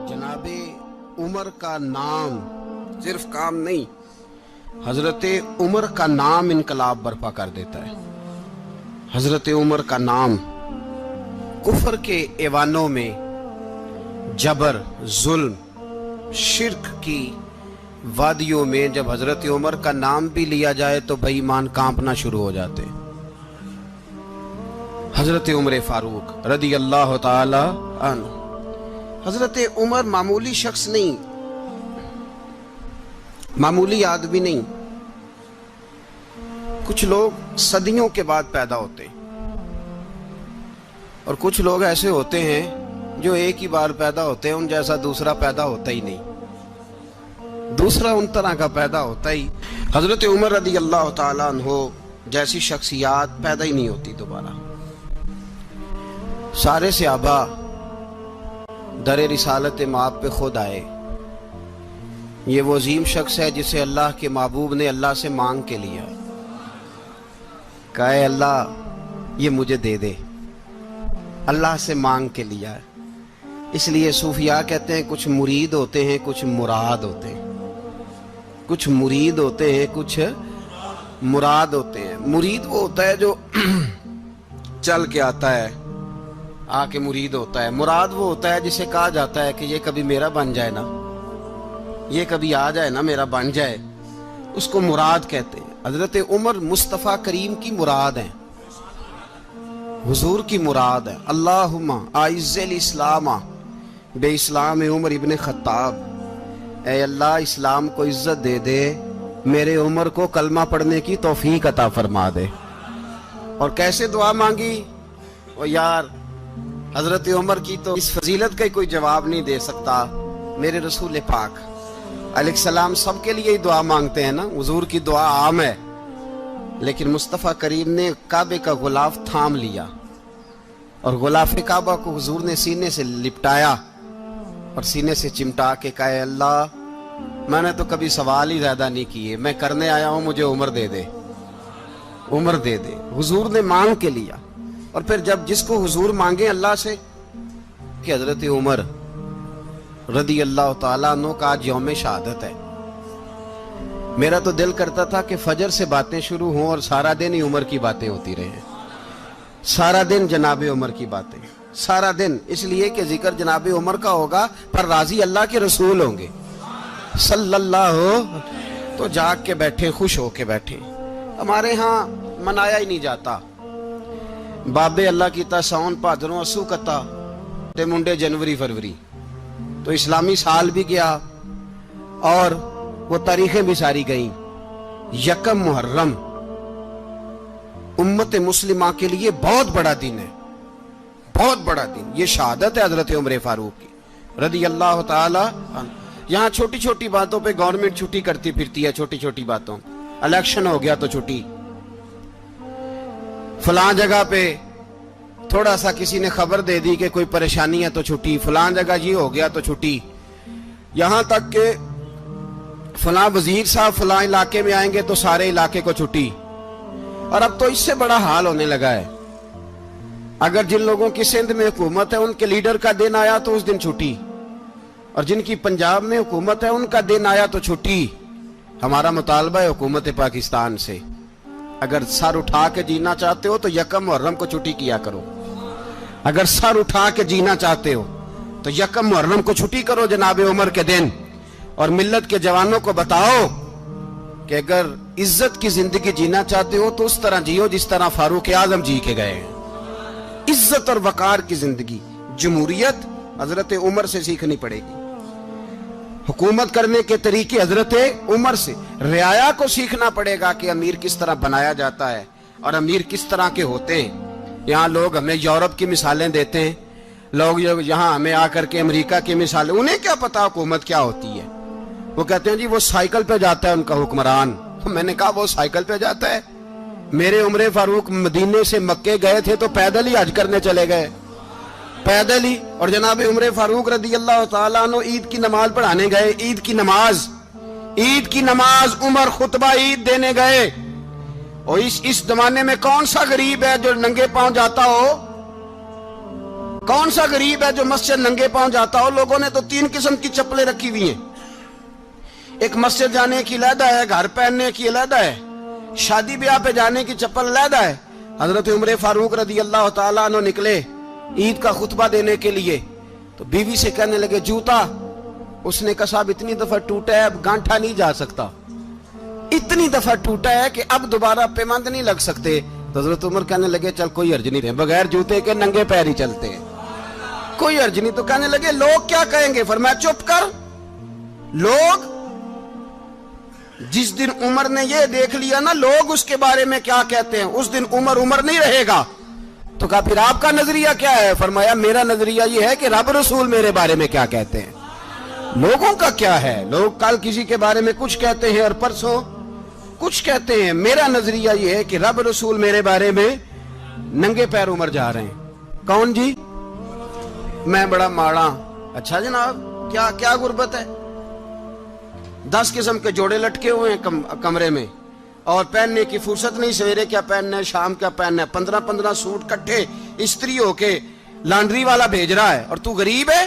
जनाब उमर का नाम सिर्फ काम नहीं, हजरत उमर का नाम इनकलाब बर्पा कर देता है। हजरत उमर का नाम कुफर के ऐवानों में, जबर, जुल्म, शिर्क की वादियों में जब हजरत उमर का नाम भी लिया जाए तो बेईमान कांपना शुरू हो जाते। हजरत उमर फारूक रदी अल्लाह ताला अन्हु। हजरत उमर मामूली शख्स नहीं, मामूली आदमी नहीं। कुछ लोग सदियों के बाद पैदा होते हैं और कुछ लोग ऐसे होते हैं जो एक ही बार पैदा होते हैं, उन जैसा दूसरा पैदा होता ही नहीं, दूसरा उन तरह का पैदा होता ही। हजरत उमर रदी अल्लाह ताला अन्हु जैसी शख्सियात पैदा ही नहीं होती दोबारा। सारे सहाबा दर रिसालत माप पे खुद आए। ये वो अजीम शख्स है जिसे अल्लाह के महबूब ने अल्लाह से मांग के लिया, कहा अल्लाह ये मुझे दे दे, अल्लाह से मांग के लिया है। इसलिए सूफिया कहते हैं कुछ मुरीद होते हैं, कुछ मुराद होते हैं। कुछ मुरीद होते हैं, कुछ मुराद होते हैं। मुरीद वो होता है जो चल के आता है, आके मुरीद होता है। मुराद वो होता है जिसे कहा जाता है कि ये कभी मेरा बन जाए ना, ये कभी आ जाए ना, मेरा बन जाए, उसको मुराद कहते हैं। हजरत उमर मुस्तफ़ा करीम की मुराद है, हुजूर की मुराद है। अल्लाहुम्मा आइज़्ज़िल इस्लामा बे इस्लाम उमर इब्न खत्ताब। ऐ अल्लाह इस्लाम को इज्जत दे दे, मेरे उमर को कलमा पढ़ने की तौफीक अता फरमा दे। और कैसे दुआ मांगी? ओ यार, हजरत उमर की तो इस फजीलत का कोई जवाब नहीं दे सकता। मेरे रसूल पाक अलैहिस्सलाम सबके लिए ही दुआ मांगते हैं ना, हुजूर की दुआ आम है, लेकिन मुस्तफ़ा करीम ने काबे का गुलाफ थाम लिया और गुलाफ काबा को हुजूर ने सीने से लिपटाया और सीने से चिमटा के कहा अल्लाह मैंने तो कभी सवाल ही ज्यादा नहीं किए, मैं करने आया हूं, मुझे उम्र दे दे, उम्र दे दे। हुजूर ने मांग के लिया। और फिर जब जिसको हुजूर मांगे अल्लाह से कि हजरत उमर रदी अल्लाह ताला अन्हु का आज यौम शहादत है, मेरा तो दिल करता था कि फजर से बातें शुरू हों और सारा दिन ही उमर की बातें होती रहे, सारा दिन जनाबे उमर की बातें, सारा दिन। इसलिए कि जिक्र जनाबे उमर का होगा पर राजी अल्लाह के रसूल होंगे सल्लल्लाहु। तो जाग के बैठे, खुश होके बैठे। हमारे यहाँ मनाया ही नहीं जाता। बाबे अल्लाह की सावन भादरों असू कता ते मुंडे जनवरी फरवरी, तो इस्लामी साल भी गया और वो तारीखें भी सारी गई। यकम मुहर्रम उम्मत मुस्लिमा के लिए बहुत बड़ा दिन है, बहुत बड़ा दिन। ये शहादत है हजरत उमर फारूक की रदी अल्लाह ताला। यहाँ छोटी छोटी बातों पे गवर्नमेंट छुट्टी करती फिरती है, छोटी छोटी बातों। इलेक्शन हो गया तो छुट्टी, फलां जगह पे थोड़ा सा किसी ने खबर दे दी कि कोई परेशानी है तो छुट्टी, फलां जगह ये हो गया तो छुट्टी। यहां तक के फलां वजीर साहब फलां इलाके में आएंगे तो सारे इलाके को छुट्टी। और अब तो इससे बड़ा हाल होने लगा है, अगर जिन लोगों की सिंध में हुकूमत है उनके लीडर का दिन आया तो उस दिन छुट्टी, और जिनकी पंजाब में हुकूमत है उनका दिन आया तो छुट्टी। हमारा मुतालबा है हुकूमत पाकिस्तान से, अगर सर उठा के जीना चाहते हो तो यकम मुहर्रम को छुट्टी किया करो। अगर सर उठा के जीना चाहते हो तो यकम मुहर्रम को छुट्टी करो जनाबे उमर के दिन। और मिल्लत के जवानों को बताओ कि अगर इज्जत की जिंदगी जीना चाहते हो तो उस तरह जियो जिस तरह फारूक आजम जी के गए। इज्जत और वकार की जिंदगी, जमहूरियत हजरत उमर से सीखनी पड़ेगी। हुकूमत करने के तरीके हजरत उमर से, रियाया को सीखना पड़ेगा कि अमीर किस तरह बनाया जाता है और अमीर किस तरह के होते हैं। यहाँ लोग हमें यूरोप की मिसालें देते हैं, लोग यहाँ हमें आकर के अमेरिका की मिसालें, उन्हें क्या पता हुकूमत क्या होती है। वो कहते हैं जी वो साइकिल पे जाता है उनका हुक्मरान। मैंने कहा वो साइकिल पे जाता है? मेरे उमर फारूक मदीने से मक्के गए थे तो पैदल ही हज करने चले गए, पैदल ही। और जनाब उमर फारूक रदी अल्लाह ताला अन्हु ईद की नमाज पढ़ाने गए। ईद की नमाज उमर खुतबा ईद देने गए। और इस जमाने में कौन सा गरीब है जो नंगे पांव जाता हो? कौन सा गरीब है जो मस्जिद नंगे पांव जाता हो? लोगों ने तो 3 किस्म की चप्पलें रखी हुई हैं। एक मस्जिद जाने की अलहदा है, घर पहनने की अलहदा है, शादी ब्याह पे जाने की चप्पल अलहदा है। हजरत उमर फारूक रदी अल्लाह ताला अन्हु निकले ईद का खुतबा देने के लिए, तो बीवी से कहने लगे जूता। उसने कहा साहब इतनी दफा टूटा है अब गांठा नहीं जा सकता, इतनी दफा टूटा है कि अब दोबारा पेमंद नहीं लग सकते। तो हजरत उमर कहने लगे चल कोई हर्ज नहीं, बगैर जूते के नंगे पैर ही चलते हैं, कोई हर्ज नहीं। तो कहने लगे लोग क्या कहेंगे? फरमाया चुप कर। लोग जिस दिन उमर ने ये देख लिया ना लोग उसके बारे में क्या कहते हैं, उस दिन उमर उमर नहीं रहेगा। तो कहा फिर आपका नजरिया क्या है? फरमाया मेरा नजरिया ये है कि रब रसूल मेरे बारे में क्या कहते हैं। लोगों का क्या है? लोग कल किसी के बारे में कुछ कहते हैं और परसों कुछ कहते हैं। मेरा नजरिया ये है कि रब रसूल मेरे बारे में नंगे पैर उमर जा रहे हैं। कौन जी? मैं बड़ा माड़ा। अच्छा जनाब, क्या क्या गुर्बत है? 10 किस्म के जोड़े लटके हुए हैं कमरे में और पहनने की फुर्सत नहीं। सवेरे क्या पहनना है, शाम क्या पहनना है, 15-15 सूट कट्ठे इस्त्री होके लॉन्ड्री वाला भेज रहा है। और तू गरीब है,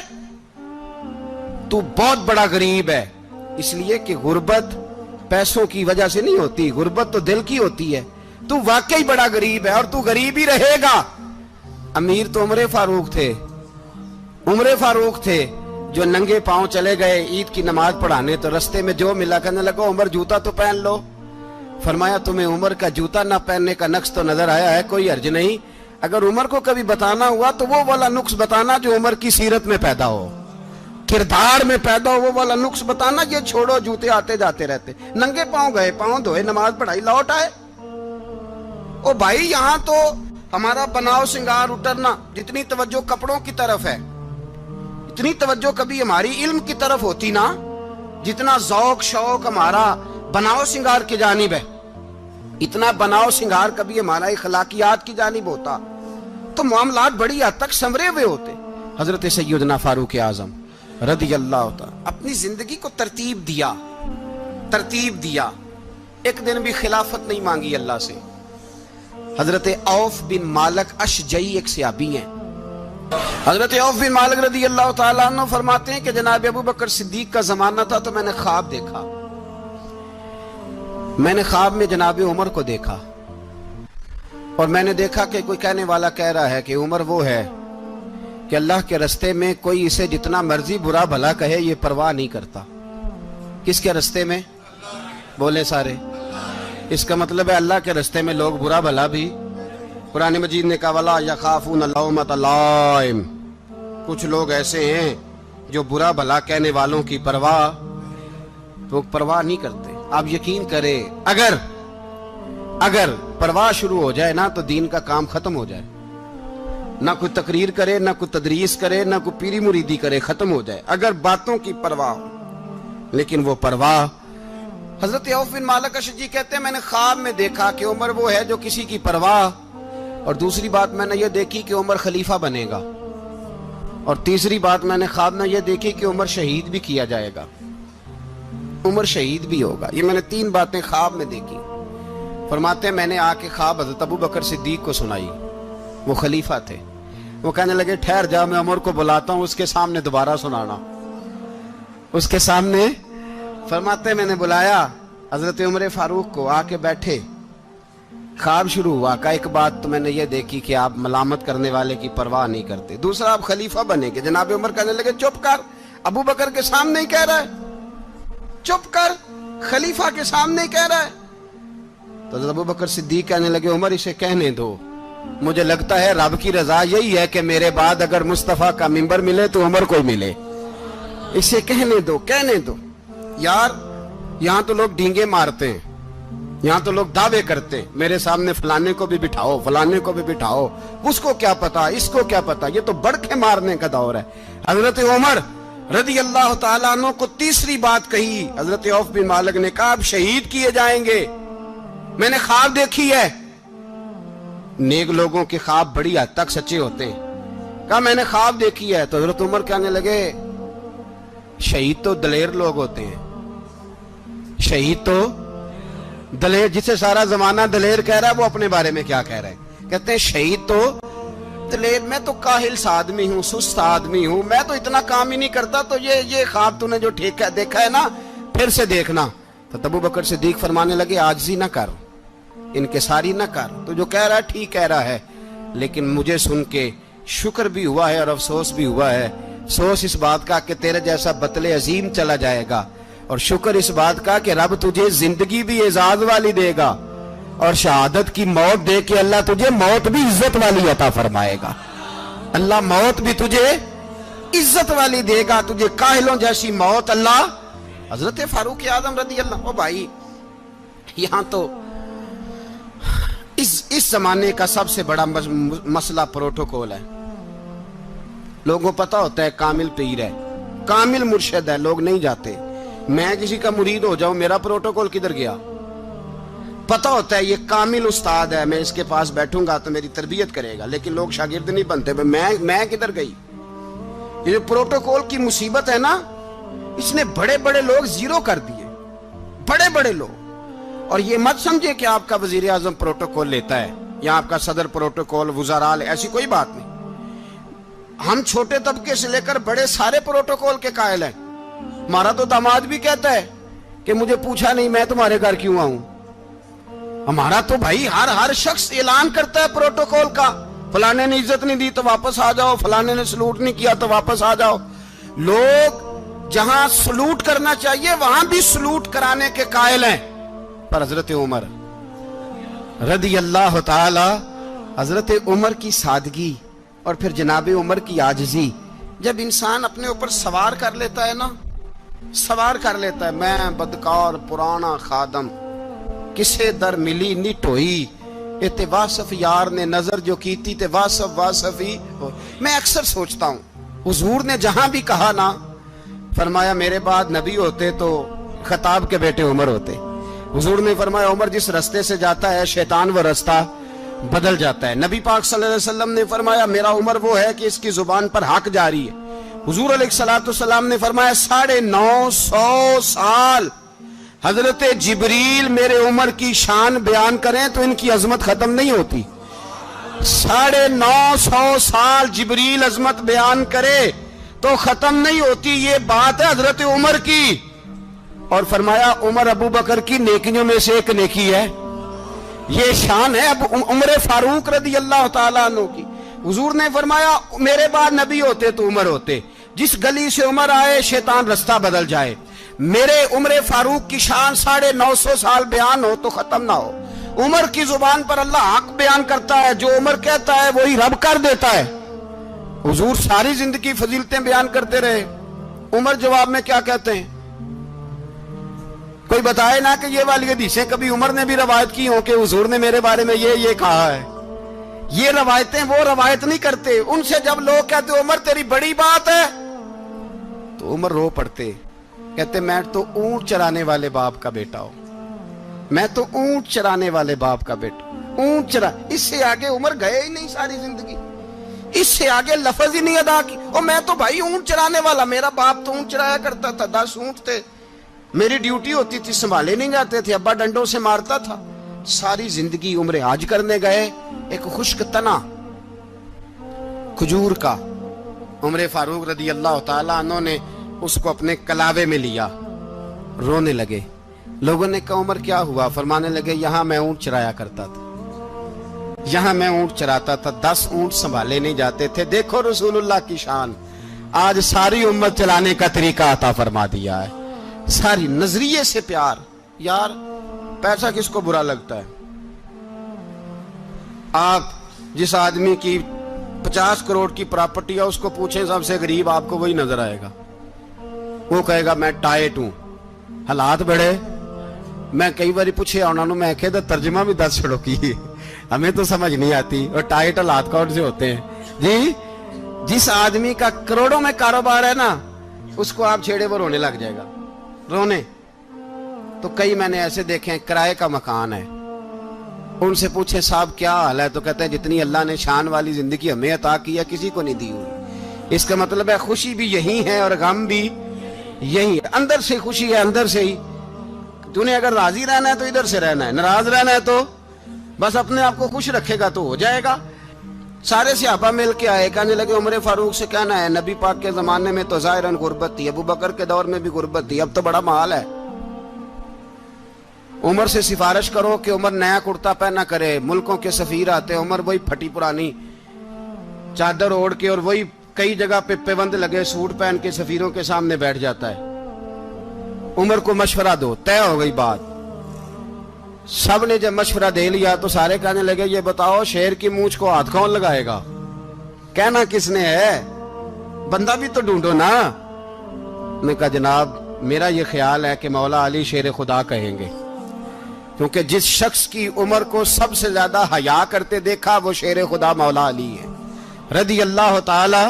तू बहुत बड़ा गरीब है। इसलिए कि गुर्बत पैसों की वजह से नहीं होती, गुर्बत तो दिल की होती है। तू वाकई बड़ा गरीब है और तू गरीब ही रहेगा। अमीर तो उमर फारूक थे, उमर फारूक थे जो नंगे पांव चले गए ईद की नमाज पढ़ाने। तो रस्ते में जो मिला कहने लगा उमर जूता तो पहन लो। फरमाया तुम्हें उमर का जूता ना पहनने का नक्श तो नजर आया है, कोई हर्ज नहीं। अगर उमर को कभी बताना हुआ तो वो वाला नुक्स बताना जो उमर की सीरत में पैदा हो, किरदार में पैदा हो, वो वाला नुक्स बताना। ये छोड़ो जूते आते जाते रहते, नंगे पांव गए, पांव धोए, नमाज पढ़ाई, लौट आए। ओ भाई यहां तो हमारा बनाव श्रृंगार उतरना, जितनी तवज्जो कपड़ों की तरफ है इतनी तवज्जो कभी हमारी इल्म की तरफ होती ना, जितना जौक शौक हमारा बनाव श्रृंगार की जानिब है, इतना बनाव श्रृंगार कभी हमारा इखलाकियात की जानिब होता तो मामलात बड़ी हद तक संवरे हुए होते। हजरत सैयदना फारूक आजम रदी अल्लाह ताला अपनी जिंदगी को तरतीब दिया। एक दिन भी खिलाफत नहीं मांगी अल्लाह से। हजरत औफ बिन मालिक अशजई एक सहाबी हैं। हजरत औफ बिन मालिक रदी अल्लाह ताला अन्हु फरमाते हैं कि जनाब अबू बकर सिद्दीक का जमाना था तो मैंने ख्वाब देखा। मैंने ख्वाब में जनाब उमर को देखा और मैंने देखा कि कोई कहने वाला कह रहा है कि उमर वो है कि अल्लाह के रास्ते में कोई इसे जितना मर्जी बुरा भला कहे ये परवाह नहीं करता। किसके रास्ते में? बोले सारे। इसका मतलब है अल्लाह के रास्ते में लोग बुरा भला भी। कुरान मजीद ने कहा वला यखाफून लौमत लाइम, कुछ लोग ऐसे हैं जो बुरा भला कहने वालों की परवाह नहीं करते। आप यकीन करें अगर परवाह शुरू हो जाए ना तो दीन का काम खत्म हो जाए। ना कोई तकरीर करे, ना कोई तदरीस करे, ना कोई पीरी मुरीदी करे, खत्म हो जाए अगर बातों की परवाह हो। लेकिन वो परवाह, हजरत औफ बिन मालिक अशजी कहते हैं मैंने ख्वाब में देखा कि उमर वो है जो किसी की परवाह, और दूसरी बात मैंने ये देखी कि उमर खलीफा बनेगा, और तीसरी बात मैंने ख्वाब में ये देखी कि उमर शहीद भी किया जाएगा, उमर शहीद भी होगा। ये मैंने 3 बातें ख्वाब में देखी। फरमाते हैं मैंने आके ख्वाब हजरत अबू बकर सिद्दीक को सुनाई, वो खलीफा थे। वो कहने लगे ठहर जा, मैं उमर को बुलाता हूं, उसके सामने दोबारा सुनाना। उसके सामने फरमाते मैंने बुलाया हजरत उमर फारूक को, आके बैठे, ख्वाब शुरू हुआ। का एक बात तो मैंने ये देखी कि आप मलामत करने वाले की परवाह नहीं करते, दूसरा आप खलीफा बनेंगे। जनाब उमर कहने लगे चुप कर, अबू बकर के सामने ही कह रहा है, चुप कर, खलीफा के सामने ही कह रहा है। तो अबू बकर सिद्दीक कहने लगे उमर इसे कहने दो, मुझे लगता है रब की रजा यही है कि मेरे बाद अगर मुस्तफा का मिंबर मिले तो उमर को मिले, इसे कहने दो। यार यहां तो लोग डींगे मारते हैं, यहां तो लोग दावे करते हैं, मेरे सामने फलाने को भी बिठाओ, फलाने को भी बिठाओ, उसको क्या पता, इसको क्या पता, ये तो बड़खे मारने का दौर है। हजरत उमर रदी अल्लाह ताला अन्हु को तीसरी बात कही। हजरत औफ बिन मालिक ने कहा आप शहीद किए जाएंगे, मैंने ख्वाब देखी है। नेक लोगों के ख्वाब बड़ी हद तक सच्चे होते हैं। कहा मैंने ख्वाब देखी है। तो हजरत उमर कहने लगे शहीद तो दलेर लोग होते हैं, शहीद तो दलेर, जिसे सारा जमाना दलेर कह रहा है वो अपने बारे में क्या कह रहे हैं? कहते हैं शहीद तो میں تو کاہل آدمی ہوں، سست آدمی ہوں، میں تو اتنا کام ہی نہیں کرتا، تو یہ خواب تو نے جو دیکھا ہے نا پھر سے دیکھنا۔ تو ابو بکر صدیق فرمانے لگے عاجزی نہ کر، انکساری نہ کر، تو جو کہہ رہا ہے ٹھیک کہہ رہا ہے، لیکن مجھے سن کے شکر بھی ہوا ہے اور افسوس بھی ہوا ہے۔ افسوس اس بات کا کہ تیرے جیسا بطل عظیم چلا جائے گا، اور شکر اس بات کا کہ رب تجھے زندگی بھی اعزاز والی دے گا، اور شہادت کی موت دے کے اللہ تجھے موت بھی عزت والی عطا فرمائے گا۔ اللہ موت بھی تجھے عزت والی دے گا، تجھے کاہلوں جیسی موت اللہ۔ حضرت فاروق اعظم رضی اللہ، او بھائی یہاں تو اس زمانے کا سب سے بڑا مسئلہ پروٹوکول ہے۔ لوگوں پتا ہوتا ہے کامل پیر ہے، کامل مرشد ہے، لوگ نہیں جاتے۔ میں کسی کا مرید ہو جاؤں، میرا پروٹوکول کدھر گیا؟ پتا ہوتا ہے یہ کامل استاد ہے، میں اس کے پاس بیٹھوں گا تو میری تربیت کرے گا، لیکن لوگ شاگرد نہیں بنتے۔ میں کدھر گئی؟ یہ جو پروٹوکول کی مصیبت ہے نا، اس نے بڑے بڑے لوگ زیرو کر دیے، بڑے بڑے لوگ۔ اور یہ مت سمجھے کہ آپ کا وزیر اعظم پروٹوکول لیتا ہے یا آپ کا صدر پروٹوکول، وزراء، ایسی کوئی بات نہیں۔ ہم چھوٹے طبقے سے لے کر بڑے سارے پروٹوکول کے قائل ہیں۔ ہمارا تو داماد بھی کہتا ہے کہ مجھے پوچھا نہیں، میں تمہارے گھر کیوں آؤں؟ ہمارا تو بھائی ہر شخص اعلان کرتا ہے پروٹوکول کا، فلانے نے عزت نہیں دی تو واپس آ جاؤ، فلانے نے سلوٹ نہیں کیا تو واپس آ جاؤ۔ لوگ جہاں سلوٹ کرنا چاہیے وہاں بھی سلوٹ کرانے کے قائل ہیں۔ پر حضرت عمر رضی اللہ تعالی، حضرت عمر کی سادگی اور پھر جناب عمر کی عاجزی، جب انسان اپنے اوپر سوار کر لیتا ہے نا، سوار کر لیتا ہے، میں بدکار پرانا خادم، کسے در ملی نی ٹوئی، تے واصف یار نے نظر جو کیتی تے واصف ہی۔ میں اکثر سوچتا ہوں حضور نے جہاں بھی کہا نا، فرمایا میرے بعد نبی ہوتے تو خطاب کے بیٹے عمر ہوتے۔ حضور نے فرمایا عمر جس رستے سے جاتا ہے شیطان وہ رستہ بدل جاتا ہے۔ نبی پاک صلی اللہ علیہ وسلم نے فرمایا میرا عمر وہ ہے کہ اس کی زبان پر حق جاری ہے۔ حضور علیہ السلام نے فرمایا 950 سال حضرت جبریل میرے عمر کی شان بیان کریں تو ان کی عظمت ختم نہیں ہوتی۔ 950 سال جبریل عظمت بیان کرے تو ختم نہیں ہوتی۔ یہ بات ہے حضرت عمر کی، اور فرمایا عمر ابو بکر کی نیکیوں میں سے ایک نیکی ہے، یہ شان ہے اب عمر فاروق رضی اللہ تعالیٰ عنہ کی۔ حضور نے فرمایا میرے بعد نبی ہوتے تو عمر ہوتے، جس گلی سے عمر آئے شیطان رستہ بدل جائے۔ میرے عمر فاروق کی شان 950 سال بیان ہو تو ختم نہ ہو۔ عمر کی زبان پر اللہ حق بیان کرتا ہے، جو عمر کہتا ہے وہی رب کر دیتا ہے۔ حضور ساری زندگی فضیلتیں بیان کرتے رہے، عمر جواب میں کیا کہتے ہیں؟ کوئی بتائے نا کہ یہ والی حدیثیں کبھی عمر نے بھی روایت کی ہوں کہ حضور نے میرے بارے میں یہ کہا ہے۔ یہ روایتیں وہ روایت نہیں کرتے، ان سے جب لوگ کہتے عمر تیری بڑی بات ہے تو عمر رو پڑتے، کہتے میں تو اونٹ چرانے والے باپ کا بیٹا ہوں، میں تو اونٹ چرانے والے باپ کا بیٹا، اونٹ چرا۔ اس سے آگے عمر گئے ہی نہیں ساری زندگی، اس سے آگے لفظ ہی نہیں ادا کی۔ اور میں تو بھائی اونٹ چرانے والا، میرا باپ تو اونٹ چرایا کرتا تھا، 10 اونٹ تھے، میری ڈیوٹی ہوتی تھی، سنبھالے نہیں جاتے تھے، ابا ڈنڈوں سے مارتا تھا۔ ساری زندگی عمر حج کرنے گئے، ایک خشک تنا کھجور کا عمر فاروق رضی اللہ تعالیٰ عنہ نے اس کو اپنے کلاوے میں لیا، رونے لگے۔ لوگوں نے کہا عمر کیا ہوا؟ فرمانے لگے یہاں میں اونٹ چرایا کرتا تھا، یہاں میں اونٹ چراتا تھا، 10 اونٹ سنبھالے نہیں جاتے تھے۔ دیکھو رسول اللہ کی شان، آج ساری امت چلانے کا طریقہ عطا فرما دیا ہے، ساری نظریے سے پیار۔ یار پیسہ کس کو برا لگتا ہے؟ آپ جس آدمی کی 50 کروڑ کی پراپرٹی ہے اس کو پوچھیں سب سے غریب، آپ کو وہی نظر آئے گا۔ وہ کہے گا میں ٹائٹ ہوں، حالات بڑے۔ میں کئی باری پوچھے انہوں نے، میں کہتا ترجمہ بھی 10 چھڑوں کی، ہمیں تو سمجھ نہیں آتی، اور ٹائٹ حالات کون سے ہوتے ہیں جی؟ جس آدمی کا کروڑوں میں کاروبار ہے نا، اس کو آپ چھیڑے وہ رونے لگ جائے گا، رونے۔ تو کئی میں نے ایسے دیکھے ہیں کرائے کا مکان ہے، ان سے پوچھے صاحب کیا حال ہے، تو کہتے ہیں جتنی اللہ نے شان والی زندگی ہمیں عطا کی ہے کسی کو نہیں دی ہوئی۔ اس کا مطلب ہے خوشی بھی یہی ہے اور غم بھی یہی ہے، اندر سے خوشی ہے، اندر سے ہی۔ تو نے اگر راضی رہنا ہے تو ادھر سے رہنا ہے، ناراض رہنا ہے تو بس اپنے آپ کو خوش رکھے گا تو ہو جائے گا۔ सारे सहाबा मिल के आए, कहने लगे उमर फारूक से कहना है नबी पाक के जमाने में तो ज़ाहिरन गुर्बत थी, अबू बकर के दौर में भी गुर्बत थी, अब तो बड़ा माल है। उमर से सिफारिश करो कि उमर नया कुर्ता पहना करे। मुल्कों के सफीर आते हैं, उमर वही फटी पुरानी चादर ओढ़ के और वही कई जगह पे पेबंद लगे सूट पहन के सफीरों के सामने बैठ जाता है। उमर को मशवरा दो, तय हो गई बात। सब ने जब मशवरा दे लिया तो सारे कहने लगे ये बताओ शेर की मूंछ को हाथ कौन लगाएगा, कहना किसने है, बंदा भी तो ढूंढो ना। मैं कहा जनाब मेरा ये ख्याल है कि मौला अली शेर खुदा कहेंगे, क्योंकि जिस शख्स की उमर को सबसे ज्यादा हया करते देखा वो शेर खुदा मौला अली है, रदी अल्लाह ताला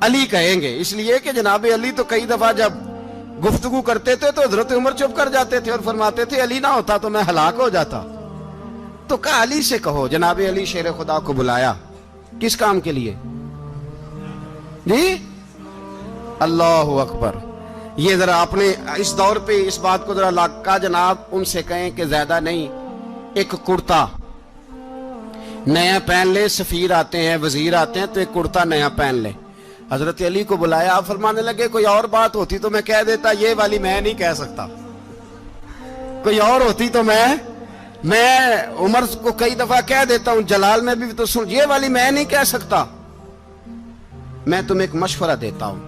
अली कहेंगे। इसलिए कि जनाब अली तो कई दफा जब गुफ्तगू करते थे तो हजरत उमर चुप कर जाते थे और फरमाते थे अली ना होता तो मैं हलाक हो जाता। तो कहा अली से कहो। जनाब अली शेर खुदा को बुलाया, किस काम के लिए जी? अल्लाह अकबर। ये जरा आपने इस दौर पे इस बात को जरा लाका जनाब उनसे कहें कि ज्यादा नहीं, एक कुर्ता नया पहन ले, सफीर आते हैं वजीर आते हैं तो एक कुर्ता नया पहन ले। हजरत अली को बुलाया, आप फरमाने लगे कोई और बात होती तो मैं कह देता, ये वाली मैं नहीं कह सकता। कोई और होती तो मैं उमर को कई दफा कह देता हूं, जलाल में भी तो सुन, ये वाली मैं नहीं कह सकता। मैं तुम्हें एक मशवरा देता हूं।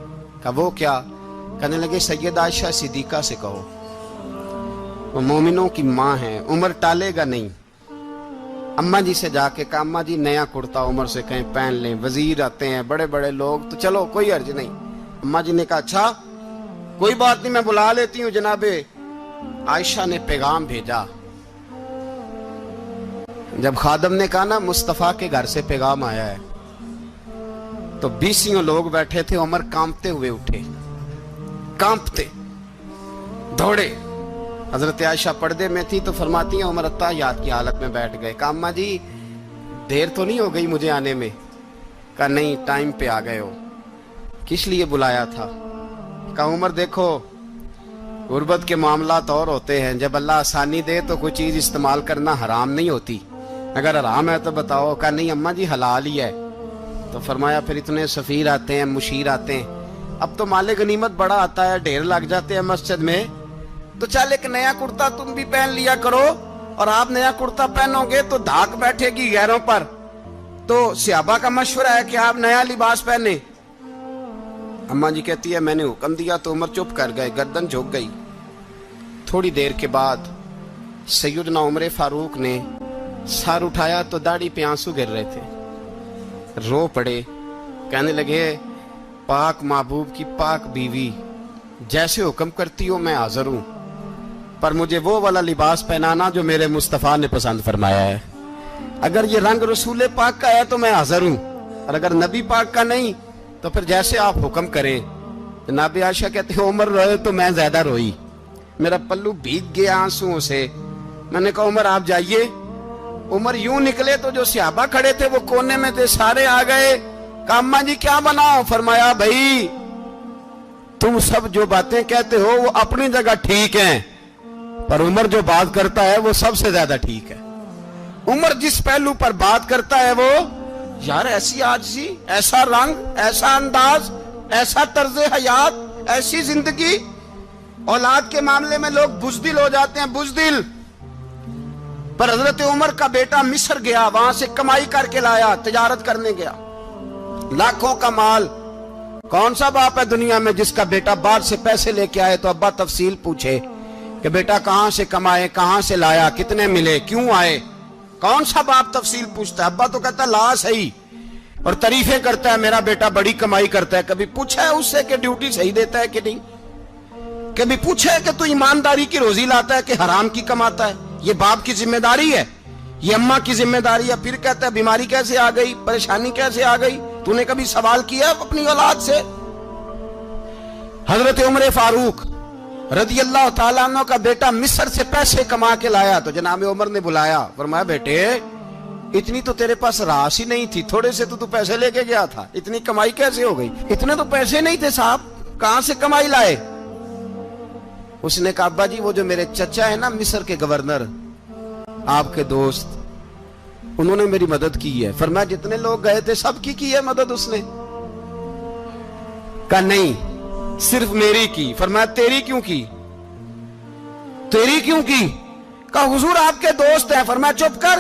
कहा वो क्या? कहने लगे सैयद आयशा सिद्दीका से कहो, वो मोमिनों की मां है, उमर टालेगा नहीं। अम्मा जी से जाके कहा अम्मा जी नया कुर्ता उमर से कहीं पहन लें, वजीर आते हैं बड़े बड़े लोग, तो चलो कोई अर्ज नहीं। अम्मा जी ने कहा अच्छा कोई बात नहीं मैं बुला लेती हूँ। जनाबे आयशा ने पैगाम भेजा। जब खादम ने कहा ना मुस्तफा के घर से पैगाम आया है, तो 20 लोग बैठे थे। उमर कांपते हुए उठे, कांपते दौड़े। हजरत आयशा पर्दे में थी तो फरमाती हैं उमर अत्ताहियात की हालत में बैठ गए। कहा अम्मा जी देर तो नहीं हो गई मुझे आने में? कहा नहीं टाइम पे आ गए हो। किस लिए बुलाया था? कहा उमर देखो गुर्बत के मामलात और होते हैं, जब अल्लाह आसानी दे तो कोई चीज इस्तेमाल करना हराम नहीं होती, अगर हराम है तो बताओ। कहा नहीं अम्मा जी हलाल ही है। तो फरमाया फिर इतने सफीर आते हैं मुशीर आते हैं, अब तो माले गनीमत बड़ा आता है, ढेर लग जाते हैं मस्जिद में, तो चल एक नया कुर्ता तुम भी पहन लिया करो, और आप नया कुर्ता पहनोगे तो धाक बैठेगी गैरों पर। तो सहाबा का मशवरा है कि आप नया लिबास पहने। अम्मा जी कहती है मैंने हुक्म दिया तो उमर चुप कर गए, गर्दन झुक गई। थोड़ी देर के बाद सैयदना उमर फारूक ने सर उठाया तो दाढ़ी पे आंसू गिर रहे थे, रो पड़े। कहने लगे पाक महबूब की पाक बीवी, जैसे हुक्म करती हो मैं हाजिर हूं, पर मुझे वो वाला लिबास पहनाना जो मेरे मुस्तफा ने पसंद फरमाया है। अगर ये रंग रसूल पाक का है तो मैं हाजिर हूं, और अगर नबी पाक का नहीं तो फिर जैसे आप हुक्म करें। जनाब आयशा कहते हैं उमर रोए तो मैं ज्यादा रोई, मेरा पल्लू भीग गया आंसुओं से। मैंने कहा उमर आप जाइए। उमर यूं निकले तो जो सहाबा खड़े थे वो कोने में थे, सारे आ गए। कहा अम्मा जी क्या बनाओ? फरमाया भाई तुम सब जो बातें कहते हो वो अपनी जगह ठीक हैं, पर उमर जो बात करता है वो सबसे ज्यादा ठीक है। उमर जिस पहलू पर बात करता है वो यार ऐसी आजिज़ी, ऐसा रंग, ऐसा अंदाज, ऐसा तर्ज हयात, ऐसी जिंदगी। औलाद के मामले में लोग बुज़दिल हो जाते हैं, बुज़दिल। पर हजरत उमर का बेटा मिस्र गया, वहां से कमाई करके लाया, तिजारत करने गया, लाखों का माल। कौन सा बाप है दुनिया में जिसका बेटा बाहर से पैसे लेके आए तो अब्बा तफसील पूछे कि बेटा कहां से कमाए, कहां से लाया, कितने मिले, क्यों आए? कौन सा बाप तफसील पूछता है? अब्बा तो कहता है ला सही, और तारीफें करता है मेरा बेटा बड़ी कमाई करता है। कभी पूछा है उससे कि ड्यूटी सही देता है कि नहीं? कभी पूछा है कि तू ईमानदारी की रोजी लाता है कि हराम की कमाता है? ये बाप की जिम्मेदारी है, ये अम्मा की जिम्मेदारी है। फिर कहता है बीमारी कैसे आ गई, परेशानी कैसे आ गई? तूने कभी सवाल किया अपनी औलाद से? हजरत उमर फारूक रदी अल्लाह ताला अन्हु का बेटा मिस्र से पैसे कमा के लाया तो जनाब उमर ने बुलाया, फरमाया बेटे इतनी तो तेरे पास राशि नहीं थी, थोड़े से तो तू पैसे लेके गया था, इतनी कमाई कैसे हो गई? इतने तो पैसे नहीं थे साहब, कहां से कमाई लाए? उसने कहा अब्बा जी वो जो मेरे चचा है ना मिस्र के गवर्नर, आपके दोस्त, انہوں نے میری مدد کی ہے. فرمایا جتنے لوگ گئے تھے سب کی ہے مدد اس نے؟ کہا نہیں صرف میری کی. فرمایا تیری کیوں کی؟ تیری کیوں کی؟ کہا حضور آپ کے دوست ہیں. فرمایا چپ کر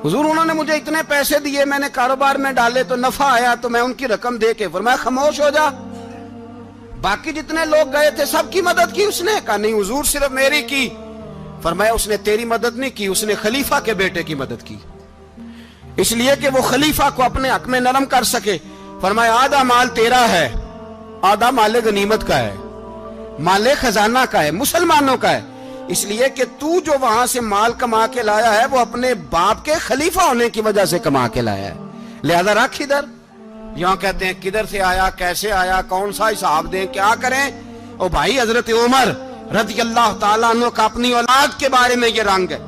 حضور انہوں نے مجھے اتنے پیسے دیے, میں نے کاروبار میں ڈالے تو نفع آیا تو میں ان کی رقم دے کے. فرمایا خاموش ہو جا, باقی جتنے لوگ گئے تھے سب کی مدد کی اس نے؟ کہا نہیں حضور صرف میری کی. فرمایا اس نے تیری مدد نہیں کی, اس نے خلیفہ کے بیٹے کی مدد کی, اس لیے کہ وہ خلیفہ کو اپنے حق میں نرم کر سکے. فرمایا آدھا مال تیرا ہے, آدھا مال غنیمت کا ہے, مال خزانہ کا ہے, مسلمانوں کا ہے, اس لیے کہ تو جو وہاں سے مال کما کے لایا ہے وہ اپنے باپ کے خلیفہ ہونے کی وجہ سے کما کے لایا ہے, لہذا رکھ ادھر. یہاں کہتے ہیں کدھر سے آیا, کیسے آیا, کون سا حساب دیں, کیا کریں؟ او بھائی حضرت عمر رضی اللہ تعالیٰ عنہ کا اپنی اولاد کے بارے میں یہ رنگ ہے.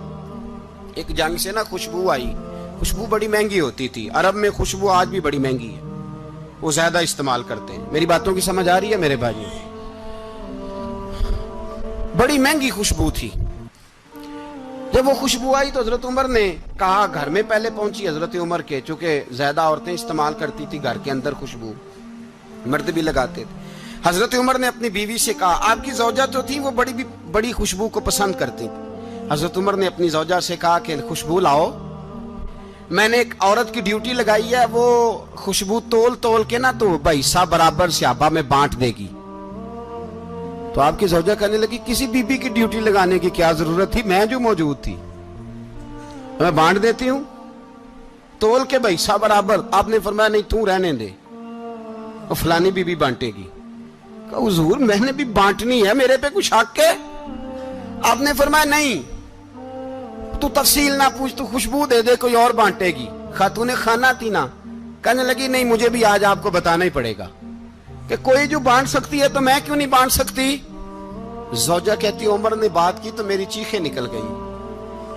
ایک جنگ سے نا خوشبو آئی, خوشبو بڑی مہنگی ہوتی تھی, عرب میں خوشبو آج بھی بڑی مہنگی ہے, وہ زیادہ استعمال کرتے ہیں. میری باتوں کی سمجھ آ رہی ہے میرے بھائی؟ بڑی مہنگی خوشبو تھی. جب وہ خوشبو آئی تو حضرت عمر نے کہا, گھر میں پہلے پہنچی حضرت عمر کے, چونکہ زیادہ عورتیں استعمال کرتی تھی گھر کے اندر خوشبو, مرد بھی لگاتے تھے. حضرت عمر نے اپنی بیوی سے کہا, آپ کی زوجہ تو تھی وہ بڑی خوشبو کو پسند کرتی تھی. حضرت عمر نے اپنی زوجہ سے کہا کہ خوشبو لاؤ, میں نے ایک عورت کی ڈیوٹی لگائی ہے, وہ خوشبو تول کے نا تو حصہ برابر صحابہ میں بانٹ دے گی. تو آپ کی زوجہ کہنے لگی کسی بی بی کی ڈیوٹی لگانے کی کیا ضرورت تھی, میں جو موجود تھی میں بانٹ دیتی ہوں تول کے حصہ برابر. آپ نے فرمایا نہیں تو رہنے دے, اور فلانی بی بی بانٹے گی. کہا حضور میں نے بھی بانٹنی ہے, میرے پہ کچھ حق ہے؟ آپ نے فرمایا نہیں تو تفصیل نہ پوچھ, تو خوشبو دے دے, کوئی اور بانٹے گی. خاتون خانہ تھی نا, کہنے لگی نہیں مجھے بھی آج آپ کو بتانا ہی پڑے گا کہ کوئی جو بانٹ سکتی ہے تو میں کیوں نہیں بانٹ سکتی. زوجہ کہتی عمر نے بات کی تو میری چیخیں نکل گئی.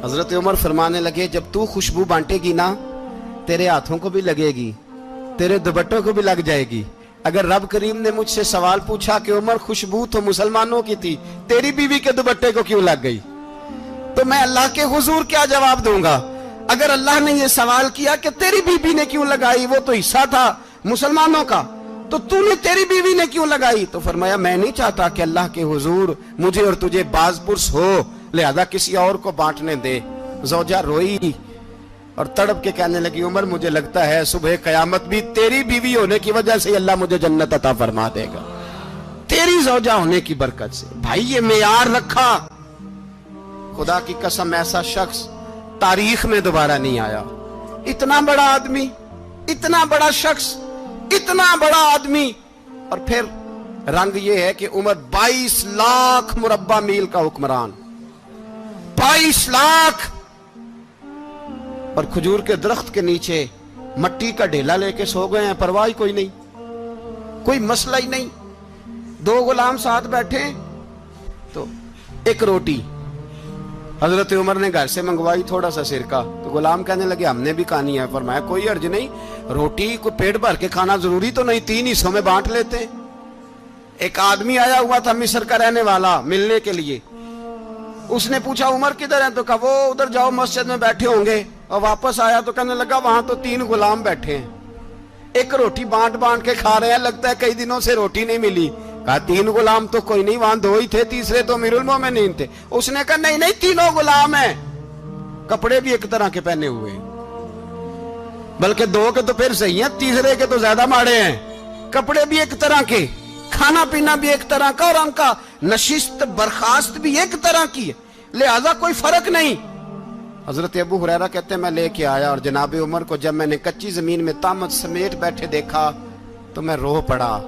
حضرت عمر فرمانے لگے جب تو خوشبو بانٹے گی نا تیرے ہاتھوں کو بھی لگے گی, تیرے دوپٹوں کو بھی لگ جائے گی. اگر رب کریم نے مجھ سے سوال پوچھا کہ عمر خوشبو تو مسلمانوں کی تھی, تیری بیوی کے دوپٹے کو کیوں لگ گئی, تو میں اللہ کے حضور کیا جواب دوں گا؟ اگر اللہ نے یہ سوال کیا کہ تیری بیوی نے کیوں لگائی, وہ تو حصہ تھا مسلمانوں کا, تو نے تیری بیوی نے کیوں لگائی؟ تو فرمایا میں نہیں چاہتا کہ اللہ کے حضور مجھے اور تجھے باز پرس ہو, لہذا کسی اور کو بانٹنے دے. زوجہ روئی اور تڑپ کے کہنے لگی عمر مجھے لگتا ہے صبح قیامت بھی تیری بیوی ہونے کی وجہ سے اللہ مجھے جنت عطا فرما دے گا, تیری زوجہ ہونے کی برکت سے. بھائی یہ معیار رکھا, خدا کی قسم ایسا شخص تاریخ میں دوبارہ نہیں آیا. اتنا بڑا آدمی, اتنا بڑا شخص, اتنا بڑا آدمی, اور پھر رنگ یہ ہے کہ عمر 22 لاکھ مربع میل کا حکمران, 22 لاکھ, اور کھجور کے درخت کے نیچے مٹی کا ڈھیلا لے کے سو گئے ہیں, پرواہ کوئی نہیں, کوئی مسئلہ ہی نہیں. 2 غلام ساتھ بیٹھے تو ایک روٹی حضرت عمر نے گھر سے منگوائی, تھوڑا سا سرکہ, تو غلام کہنے لگے ہم نے بھی کھانی ہے. فرمایا کوئی حرج نہیں, روٹی کو پیٹ بھر کے کھانا ضروری تو نہیں, 3 حصوں میں بانٹ لیتے. ایک آدمی آیا ہوا تھا مصر کا رہنے والا ملنے کے لیے, اس نے پوچھا عمر کدھر ہیں, تو کہا وہ ادھر جاؤ مسجد میں بیٹھے ہوں گے. اور واپس آیا تو کہنے لگا وہاں تو 3 غلام بیٹھے ہیں, ایک روٹی بانٹ کے کھا رہے ہیں, لگتا ہے کئی دنوں سے روٹی نہیں ملی. کہا 3 غلام تو کوئی نہیں, وہاں 2 ہی تھے, تیسرے تو امیر المومنین تھے. اس نے کہا نہیں 3 غلام ہیں, کپڑے بھی ایک طرح کے پہنے ہوئے, بلکہ 2 کے تو پھر صحیح ہیں, تیسرے کے تو زیادہ ماڑے ہیں. کپڑے بھی ایک طرح کے, کھانا پینا بھی ایک طرح کا, اور ان کا نشست برخاست بھی ایک طرح کی ہے, لہذا کوئی فرق نہیں. حضرت ابو ہریرہ کہتے ہیں میں لے کے آیا, اور جناب عمر کو جب میں نے کچی زمین میں تامت سمیٹ بیٹھے دیکھا تو میں رو پڑا.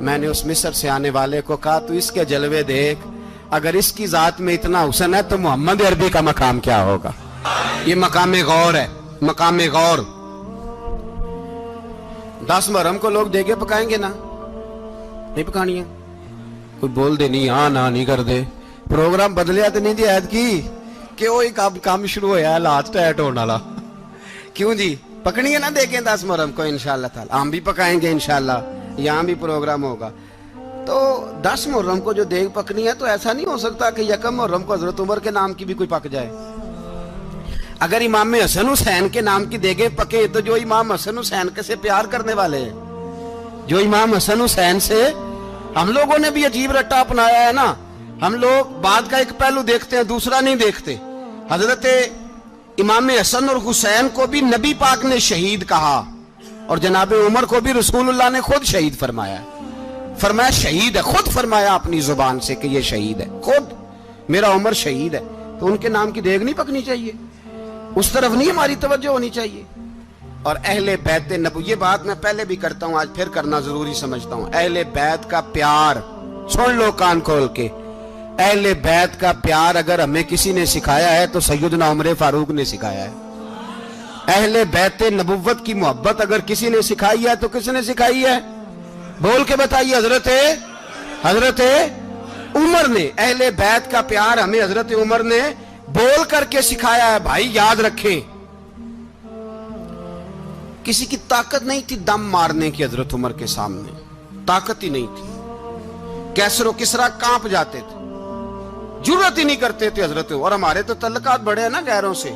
میں نے اس مصر سے آنے والے کو کہا تو اس کے جلوے دیکھ, اگر اس کی ذات میں اتنا حسن ہے تو محمد عربی کا مقام کیا ہوگا. یہ مقام غور ہے, مقام غور. 10 محرم کو لوگ دیگے پکائیں گے نا, نہیں پکانی ہے, کوئی بول دے نہیں, ہاں نہ نہیں کر دے, پروگرام بدلیا تو نہیں دی عید کی کہ وہ ایک کام شروع ہوا ہے لات ٹائٹ ہونے والا. کیوں جی پکنی ہے نا دیکھیں 10 محرم کو انشاءاللہ تعالی, ہم بھی پکائیں گے انشاءاللہ, یہاں بھی پروگرام ہوگا. تو 10 محرم کو جو دیگ پکنی ہے تو ایسا نہیں ہو سکتا کہ 1 محرم کو حضرت عمر کے نام کی بھی کوئی پک جائے. اگر امام حسن حسین کے نام کی دیگیں پکے تو جو امام حسن حسین کے سے پیار کرنے والے ہیں، جو امام حسن حسین سے، ہم لوگوں نے بھی عجیب رٹا اپنایا ہے نا، ہم لوگ بات کا ایک پہلو دیکھتے ہیں دوسرا نہیں دیکھتے۔ حضرت امام حسن اور حسین کو بھی نبی پاک نے شہید کہا، اور جناب عمر کو بھی رسول اللہ نے خود شہید فرمایا، فرمایا شہید ہے، خود فرمایا اپنی زبان سے کہ یہ شہید ہے، خود میرا عمر شہید ہے۔ تو ان کے نام کی دیگ نہیں پکنی چاہیے، اس طرف نہیں ہماری توجہ ہونی چاہیے۔ اور اہل بیت نبو، یہ بات میں پہلے بھی کرتا ہوں، آج پھر کرنا ضروری سمجھتا ہوں، اہل بیت کا پیار، سن لو کان کھول کے، اہل بیت کا پیار اگر ہمیں کسی نے سکھایا ہے تو سیدنا عمر فاروق نے سکھایا ہے۔ اہل بیت نبوت کی محبت اگر کسی نے سکھائی ہے تو کس نے سکھائی ہے؟ بول کے بتائیے، حضرت عمر نے۔ اہل بیت کا پیار ہمیں حضرت عمر نے بول کر کے سکھایا ہے۔ بھائی یاد رکھیں، کسی کی طاقت نہیں تھی دم مارنے کی حضرت عمر کے سامنے، طاقت ہی نہیں تھی، کیسر و کسرا کانپ جاتے تھے، جرأت ہی نہیں کرتے تھے حضرت۔ اور ہمارے تو تعلقات بڑے ہیں نا غیروں سے۔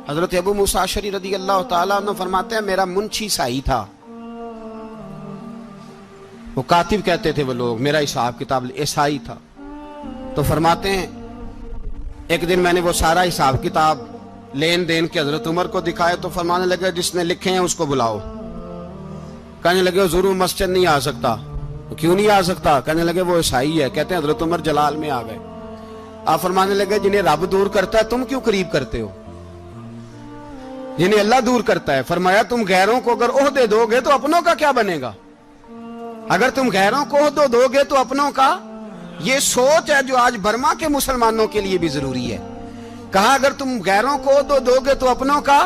حضرت ابو موسیٰ اشعری رضی اللہ تعالیٰ عنہ فرماتے ہیں میرا منشی عیسائی تھا، وہ کاتب کہتے تھے وہ لوگ، میرا حساب کتاب عیسائی تھا۔ تو فرماتے ہیں ایک دن میں نے وہ سارا حساب کتاب لین دین کے حضرت عمر کو دکھائے تو فرمانے لگے جس نے لکھے ہیں اس کو بلاؤ۔ کہنے لگے ضرور مسجد نہیں آ سکتا۔ کیوں نہیں آ سکتا؟ کہنے لگے وہ عیسائی ہے۔ کہتے ہیں حضرت عمر جلال میں آ گئے۔ آپ فرمانے لگے جنہیں رب دور کرتا ہے تم کیوں قریب کرتے ہو؟ جنہیں اللہ دور کرتا ہے۔ فرمایا تم غیروں کو اگر عہدے دو گے تو اپنوں کا کیا بنے گا؟ اگر تم غیروں کو عہدے دو گے تو اپنوں کا۔ یہ سوچ ہے جو آج برما کے مسلمانوں کے لیے بھی ضروری ہے۔ کہا اگر تم غیروں کو عہدے دو گے تو اپنوں کا۔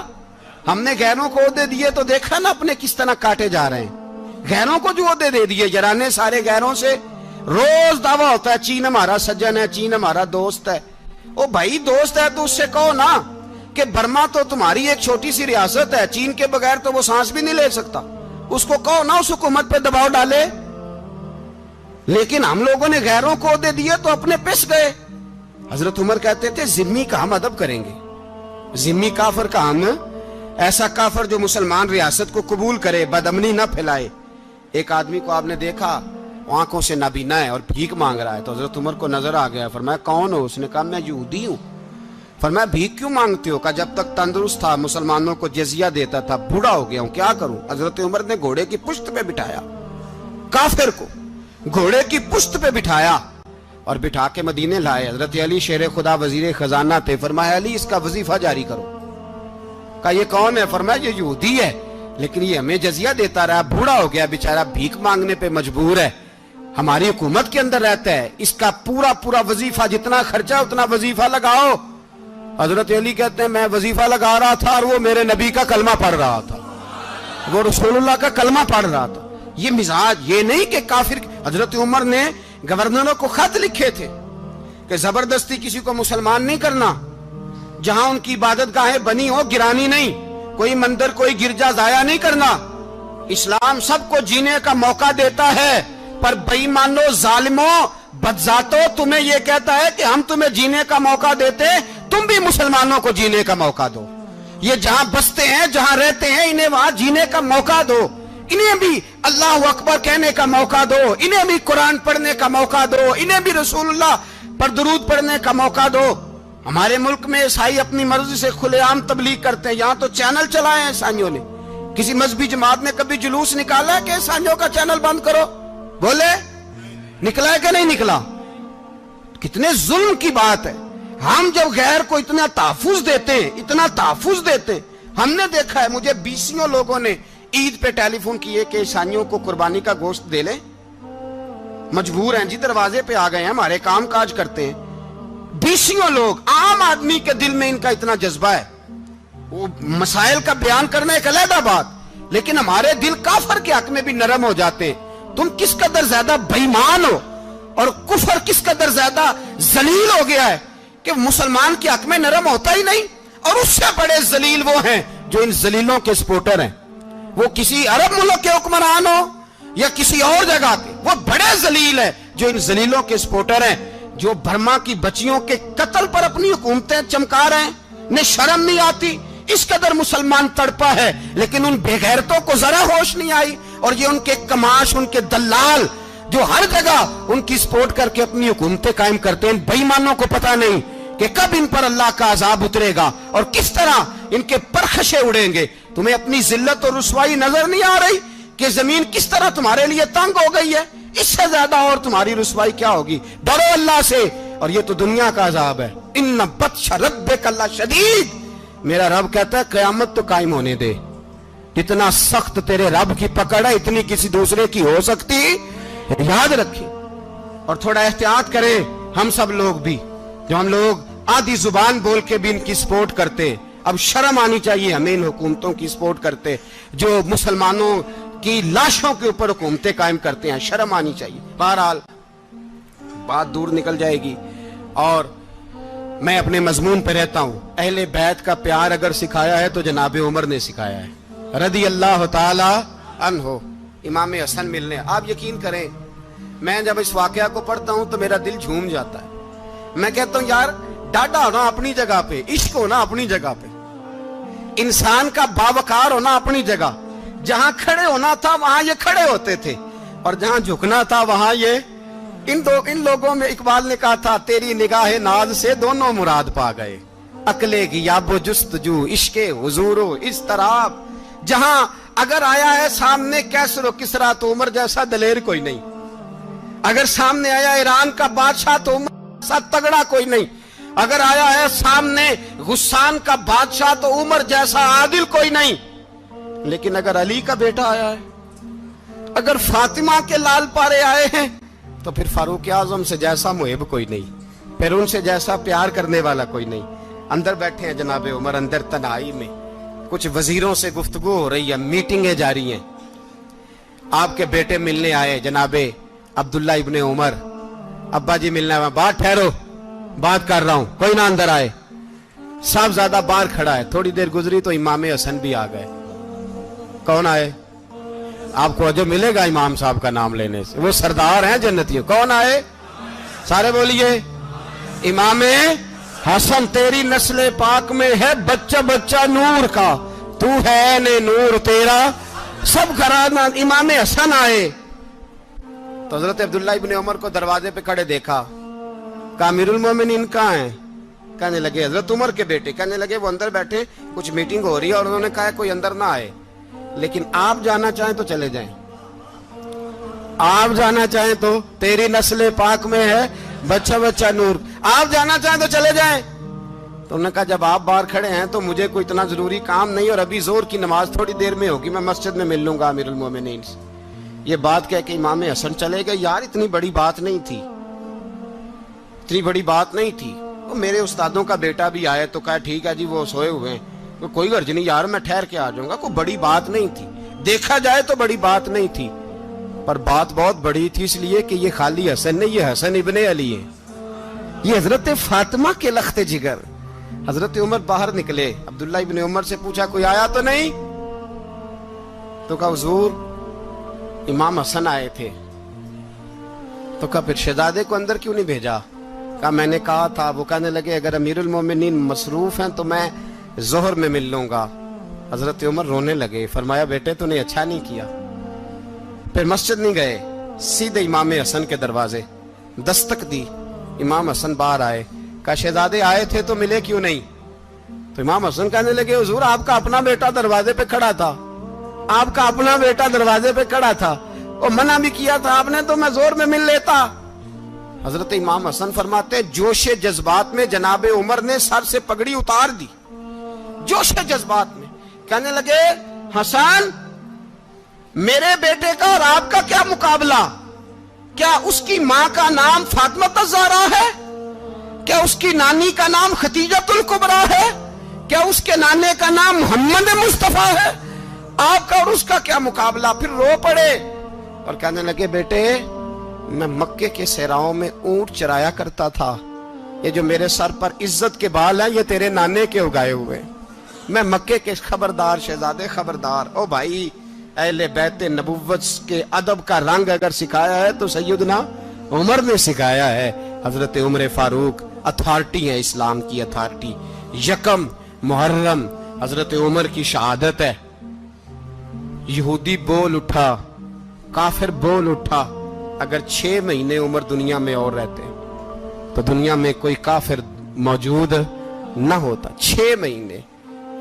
ہم نے غیروں کو عہدے دیے تو دیکھا نا اپنے کس طرح کاٹے جا رہے ہیں۔ غیروں کو جو عہدے دے دیے یارانے سارے غیروں سے، روز دعویٰ ہوتا ہے چین ہمارا سجن ہے، چین ہمارا دوست ہے۔ او بھائی دوست ہے تو اس سے کہو نا کہ برما تو تمہاری ایک چھوٹی سی ریاست ہے، چین کے بغیر تو وہ سانس بھی نہیں لے سکتا، اس کو کہو نا اس حکومت پہ دباؤ ڈالے۔ لیکن ہم لوگوں نے غیروں کو عہدے دیے تو اپنے پس گئے۔ حضرت عمر کہتے تھے ذمی کا ہم ادب کریں گے، ذمی کافر کا ہم، ایسا کافر جو مسلمان ریاست کو قبول کرے، بدامنی نہ پھیلائے۔ ایک آدمی کو آپ نے دیکھا آنکھوں سے نابینا ہے اور بھیک مانگ رہا ہے، تو حضرت عمر کو نظر آ گیا، فرمایا کون ہو؟ اس نے کہا میں یہودی ہوں۔ فرمایا بھیک کیوں مانگتے ہو؟ کہا جب تک تندرست تھا مسلمانوں کو جزیہ دیتا تھا، بوڑھا ہو گیا ہوں کیا کروں؟ حضرت عمر نے گھوڑے کی پشت پہ بٹھایا، کافر کو گھوڑے کی پشت پہ بٹھایا اور بٹھا کے مدینے لائے۔ حضرت علی شیر خدا وزیر خزانہ تھے، فرمایا علی اس کا وظیفہ جاری کرو۔ کہا یہ کون ہے؟ فرمایا یہ یہودی ہے لیکن یہ ہمیں جزیہ دیتا رہا، بوڑھا ہو گیا بیچارہ، بھیک مانگنے پہ مجبور ہے، ہماری حکومت کے اندر رہتا ہے، اس کا پورا وظیفہ جتنا خرچہ اتنا وظیفہ لگاؤ۔ حضرت علی کہتے ہیں میں وظیفہ لگا رہا تھا اور وہ میرے نبی کا کلمہ پڑھ رہا تھا، وہ رسول اللہ کا کلمہ پڑھ رہا تھا۔ یہ مزاج، یہ نہیں کہ کافر۔ حضرت عمر نے گورنروں کو خط لکھے تھے کہ زبردستی کسی کو مسلمان نہیں کرنا، جہاں ان کی عبادت گاہیں بنی ہو گرانی نہیں، کوئی مندر کوئی گرجا ضائع نہیں کرنا۔ اسلام سب کو جینے کا موقع دیتا ہے، پر بے ایمانو ظالمو بدذاتو تمہیں یہ کہتا ہے کہ ہم تمہیں جینے کا موقع دیتے، تم بھی مسلمانوں کو جینے کا موقع دو۔ یہ جہاں بستے ہیں جہاں رہتے ہیں انہیں وہاں جینے کا موقع دو، انہیں بھی اللہ اکبر کہنے کا موقع دو، انہیں بھی قرآن پڑھنے کا موقع دو، انہیں بھی رسول اللہ پر درود پڑھنے کا موقع دو۔ ہمارے ملک میں عیسائی اپنی مرضی سے کھلے عام تبلیغ کرتے ہیں، یہاں تو چینل چلائے ہیں عیسائیوں نے۔ کسی مذہبی جماعت نے کبھی جلوس نکالا ہے کہ عیسائیوں کا چینل بند کرو؟ بولے نکلا ہے کہ نہیں نکلا؟ کتنے ظلم کی بات ہے۔ ہم جب غیر کو اتنا تحفظ دیتے ہیں، اتنا تحفظ دیتے ہیں، ہم نے دیکھا ہے، مجھے بیسیوں لوگوں نے عید پہ ٹیلی فون کیے کہ عیسائیوں کو قربانی کا گوشت دے لیں، مجبور ہیں جی، دروازے پہ آ گئے ہیں، ہمارے کام کاج کرتے ہیں۔ بیسیوں لوگ، عام آدمی کے دل میں ان کا اتنا جذبہ ہے، وہ مسائل کا بیان کرنا ایک علیحدہ بات، لیکن ہمارے دل کافر کے حق میں بھی نرم ہو جاتے ہیں۔ تم کس قدر زیادہ بے ایمان ہو اور کفر کس قدر زیادہ ذلیل ہو گیا ہے کہ مسلمان کے حق میں نرم ہوتا ہی نہیں۔ اور اس سے بڑے ذلیل وہ ہیں جو ان ذلیلوں کے سپورٹر ہیں، وہ کسی عرب ملک کے حکمران ہو یا کسی اور جگہ کے، وہ بڑے ذلیل ہیں جو ان ذلیلوں کے سپورٹر ہیں، جو برما کی بچیوں کے قتل پر اپنی حکومتیں چمکا رہے ہیں، ने शर्म नहीं आती, इस कदर मुसलमान तड़पा है, लेकिन उन बेगैरतों को जरा होश नहीं आई। और ये उनके कमाश, उनके दलाल जो हर जगह उनकी सपोर्ट करके अपनी हुकूमतें कायम करते हैं, बेईमानों को पता नहीं कि कब इन पर अल्लाह का अजाब उतरेगा और किस तरह इनके परखशे उड़ेंगे। तुम्हें अपनी जिल्लत और रुसवाई नजर नहीं आ रही कि जमीन किस तरह तुम्हारे लिए तंग हो गई है? इससे ज्यादा और तुम्हारी रुसवाई क्या होगी? डरो अल्लाह से, और ये तो दुनिया का अजाब है। इन्ना बत्श रब्बिक शदीद, मेरा रब कहता है कयामत तो कायम होने दे। जितना सख्त तेरे रब की पकड़ है, इतनी किसी दूसरे की हो सकती, याद रखें। और थोड़ा एहतियात करें हम सब लोग भी, जो हम लोग आधी जुबान बोल के भी इनकी सपोर्ट करते। अब शर्म आनी चाहिए हमें इन हुकूमतों की सपोर्ट करते जो मुसलमानों की लाशों के ऊपर हुकूमतें कायम करते हैं, शर्म आनी चाहिए। बहरहाल बात दूर निकल जाएगी और मैं अपने मजमून पे रहता हूं। अहले बैत का प्यार अगर सिखाया है तो जनाब उमर ने सिखाया है, रदी अल्लाह ताला अन्हो, इमाम हसन मिलने। आप यकीन करें, मैं जब इस वाकया को पढ़ता हूं तो मेरा दिल झूम जाता है। मैं कहता हूं यार, डाटा होना अपनी जगह पे, इश्क होना अपनी जगह पे, इंसान का बावकार होना अपनी जगह। जहां खड़े होना था वहां ये खड़े होते थे, और जहां झुकना था वहां ये इन लोगों में इकबाल ने कहा था, तेरी निगाह नाज से दोनों मुराद पा गए, अकले की याबो जुस्तजू इश्के हुजूरो इस तरह। जहां अगर आया है सामने कैसरो किसरा तो उमर जैसा दलेर कोई नहीं, अगर सामने आया ईरान का बादशाह तो उमर जैसा तगड़ा कोई नहीं, अगर आया है सामने गुस्सान का बादशाह तो उमर जैसा आदिल कोई नहीं। लेकिन अगर अली का बेटा आया है, अगर फातिमा के लाल पारे आए हैं, तो फिर फारूक आजम से जैसा मुहिब कोई नहीं, फिर उनसे जैसा प्यार करने वाला कोई नहीं। अंदर बैठे हैं जनाब उमर, अंदर तन्हाई में कुछ वजीरों से गुफ्तगू हो रही है, मीटिंगें जारी हैं। आपके बेटे मिलने आए जनाबे अब्दुल्ला इब्ने उमर, अब्बा जी मिलने आए। बात ठहरो, बात कर रहा हूं, कोई ना अंदर आए। साहबजादा बाहर खड़ा है। थोड़ी देर गुजरी तो इमाम हसन भी आ गए। कौन आए? आपको जो मिलेगा इमाम साहब का नाम लेने से, वो सरदार हैं जन्नतियों। कौन आए? सारे बोलिए, इमाम हसन, तेरी नस्ल पाक में है बच्चा बच्चा नूर का, तू है ने नूर तेरा सब घराना। इमाम हसन आए तो हजरत अब्दुल्ला इब्ने उमर को दरवाजे पे खड़े देखा। कहा अमीरुल मोमिनीन कहाँ हैं? कहने लगे हजरत उमर के बेटे। कहने लगे वो अंदर बैठे, कुछ मीटिंग हो रही है और उन्होंने कहा कोई अंदर ना आए, लेकिन आप जाना चाहें तो चले जाएं, आप जाना चाहें तो, तेरी नस्ल पाक में है बच्चा बच्चा नूर, आप जाना चाहें तो चले जाएं। तो उन्होंने कहा जब आप बाहर खड़े हैं तो मुझे कोई इतना जरूरी काम नहीं, और अभी जोर की नमाज थोड़ी देर में होगी, मैं मस्जिद में मिल लूंगा अमीरुल मोमिनीन से। ये बात कह के इमाम हसन चले गए। यार इतनी बड़ी बात नहीं थी, इतनी बड़ी बात नहीं थी। तो मेरे उस्तादों का बेटा भी आए तो कहा ठीक है जी, वो सोए हुए हैं, तो कोई गर्ज नहीं यार, मैं ठहर के आ जाऊंगा, कोई बड़ी बात नहीं थी। देखा जाए तो बड़ी बात नहीं थी, पर बात बहुत बड़ी थी, इसलिए कि ये खाली हसन नहीं, ये हसन इब्ने अली है, ये हजरत फातिमा के लख्ते जिगर। हजरत उमर बाहर निकले, अब्दुल्ला इब्ने उमर से पूछा कोई आया तो नहीं? तो कहा हुजूर इमाम हसन आए थे। तो कहा फिर शहजादे को अंदर क्यों नहीं भेजा? कहा मैंने कहा था। वो कहने लगे अगर अमीरुल मोमिनीन मसरूफ हैं तो मैं जोहर में मिल लूंगा। हजरत उमर रोने लगे, फरमाया बेटे तूने अच्छा नहीं किया। फिर मस्जिद नहीं गए, सीधे इमाम हसन के दरवाजे दस्तक दी। इमाम हसन बाहर आए, कहा शहजादे आए थे तो मिले क्यों नहीं? तो इमाम हसन कहने लगे हुजूर आपका अपना बेटा दरवाजे पे खड़ा था, आपका अपना बेटा दरवाजे पे खड़ा था, और मना भी किया था आपने, तो मैं जोर में मिल लेता। हजरत इमाम हसन फरमाते जोशे जज्बात में जनाबे उमर ने सर से पगड़ी उतार दी, जोशे जज्बात में। कहने लगे हसन मेरे बेटे का और आपका क्या मुकाबला? क्या उसकी मां का नाम फातिमा ज़हरा है? क्या उसकी नानी का नाम खतीजतुल कुबरा है? क्या उसके नाने का नाम मोहम्मद मुस्तफा है? आपका और उसका क्या मुकाबला? फिर रो पड़े और कहने लगे बेटे मैं मक्के के सहराओं में ऊंट चराया करता था, ये जो मेरे सर पर इज्जत के बाल हैं ये तेरे नाने के उगाए हुए, मैं मक्के के खबरदार शहजादे खबरदार। ओ भाई अहले बैत नबुव्वत के अदब का रंग अगर सिखाया है तो सैयदना उमर ने सिखाया है। हजरत उमर फारूक अथॉरिटी है, इस्लाम की अथॉरिटी। यकम मुहर्रम हजरत उमर की शहादत है। यहूदी बोल उठा, काफिर बोल उठा, अगर 6 महीने उमर दुनिया में और रहते तो दुनिया में कोई काफिर मौजूद न होता। 6 महीने।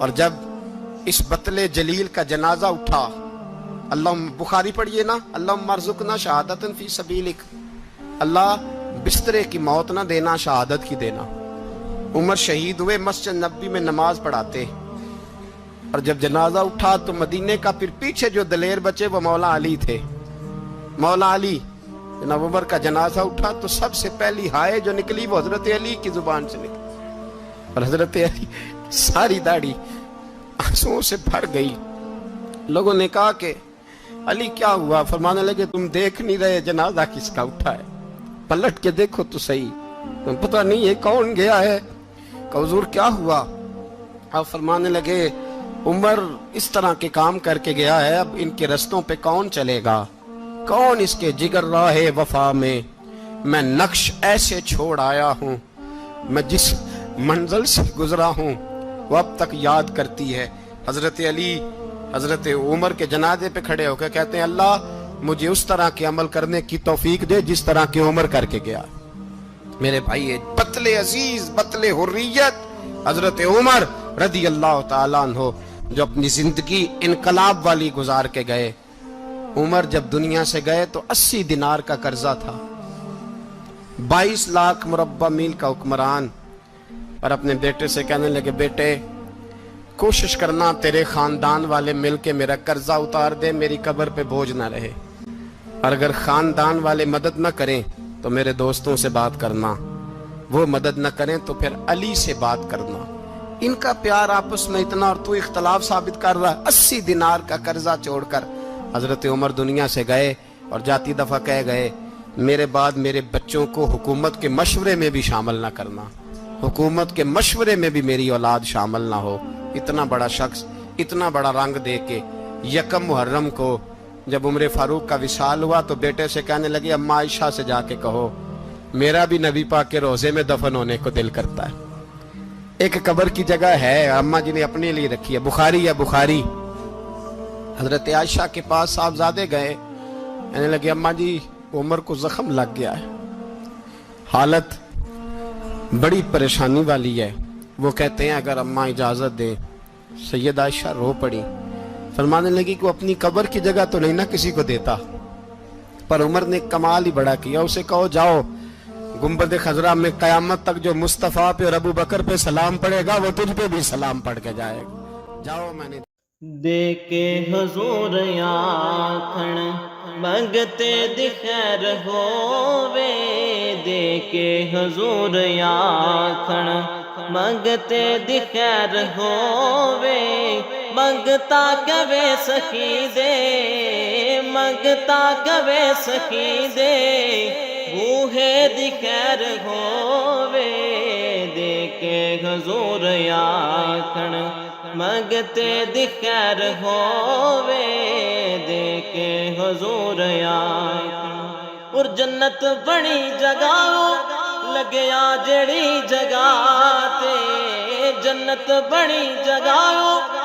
और जब इस बतले जलील का जनाजा उठा, अल्लाह, बुखारी पढ़िए ना, अल्लाह मरजुकना शहादतन फी सबीलिक, अल्लाह बिस्तरे की मौत ना देना, शहादत की देना। उमर शहीद हुए, मस्जिद नबी में नमाज पढ़ाते, और जब जनाजा उठा तो मदीने का फिर पीछे जो दलेर बचे वो मौला अली थे। मौला अली, जनाब उमर का जनाजा उठा तो सबसे पहली हाय जो निकली वो हजरत अली की जुबान से निकली, और हजरत अली सारी दाढ़ी आंसुओं से भर गई। लोगों ने कहा कि अली क्या हुआ? फरमाने लगे, तुम देख नहीं रहे जनाजा किसका उठा है? पलट के देखो तो सही, तुम पता नहीं है कौन गया है? कहा हुजूर क्या हुआ? आप फरमाने लगे, उमर इस तरह के काम करके गया है, अब इनके रस्तों पे कौन चलेगा? कौन इसके जिगर राहे वफा में? मैं नक्श ऐसे छोड़ आया हूँ, मैं जिस मंजिल से गुजरा हूँ वो अब तक याद करती है। हजरत अली हजरत उमर के जनाजे पे खड़े होकर कहते हैं, अल्लाह मुझे उस तरह के अमल करने की तौफीक दे जिस तरह की उमर करके गया। मेरे भाई, बतले अजीज, बतले हुर्रियत हजरत उमर रदी अल्लाह ताला अन्हो, जो अपनी जिंदगी इनकलाब वाली गुजार के गए। उमर जब दुनिया से गए तो 80 दिनार का कर्जा था। 22 लाख मुरब्बा मील का हुक्मरान। और अपने बेटे से कहने लगे, बेटे कोशिश करना तेरे खानदान वाले मिलके मेरा कर्जा उतार दे, मेरी कब्र पे बोझ ना रहे। और अगर खानदान वाले मदद न करें तो मेरे दोस्तों से बात करना, वो मदद न करें तो फिर अली से बात करना। इनका प्यार आपस में इतना, और तू इख्तलाफ साबित कर रहा है। 80 दिनार का कर्जा छोड़कर हजरत उमर दुनिया से गए और जाती दफा कह गए, मेरे बाद मेरे बच्चों को हुकूमत के मशवरे में भी शामिल ना करना, हुकूमत के मशवरे में भी मेरी औलाद शामिल ना हो। इतना बड़ा शख्स, इतना बड़ा रंग दे के यकम मुहर्रम को जब उमर फारूक का विसाल हुआ तो बेटे से कहने लगे, अम्मा आयशा से जाके कहो मेरा भी नबी पाक के रोजे में दफन होने को दिल करता है। एक कब्र की जगह है, अम्मा जी ने अपने लिए रखी है, बुखारी है, बुखारी। हजरत आयशा के पास साहबजादे गए, कहने लगे, अम्मा जी उमर को जख्म लग गया है, हालत बड़ी परेशानी वाली है। वो कहते हैं अगर अम्मा इजाजत दे। सैयद आयशा रो पड़ी, फरमाने लगी कि वो अपनी कब्र की जगह तो नहीं ना किसी को देता, पर उमर ने कमाल ही बड़ा किया। उसे कहो जाओ गुंबद खजरा में कयामत तक जो मुस्तफा पे और अबू बकर पे सलाम पड़ेगा वो तुझ पे भी सलाम पढ़ के जाएगा। जाओ, मैंने देके हुजूर आखण मंगते दी खैर होवे, देके हुजूर आखण मंगते दी खैर होवे, मंगता कवे सखी दे, मंगता कवे सखी दे, बूहे दी खैर होवे, देके हुजूर आखण मंगते दी खैर होवे, देके हुजूर आखण। और जन्नत बड़ी जगह लगया जड़ी जगह ते, जन्नत बड़ी जगह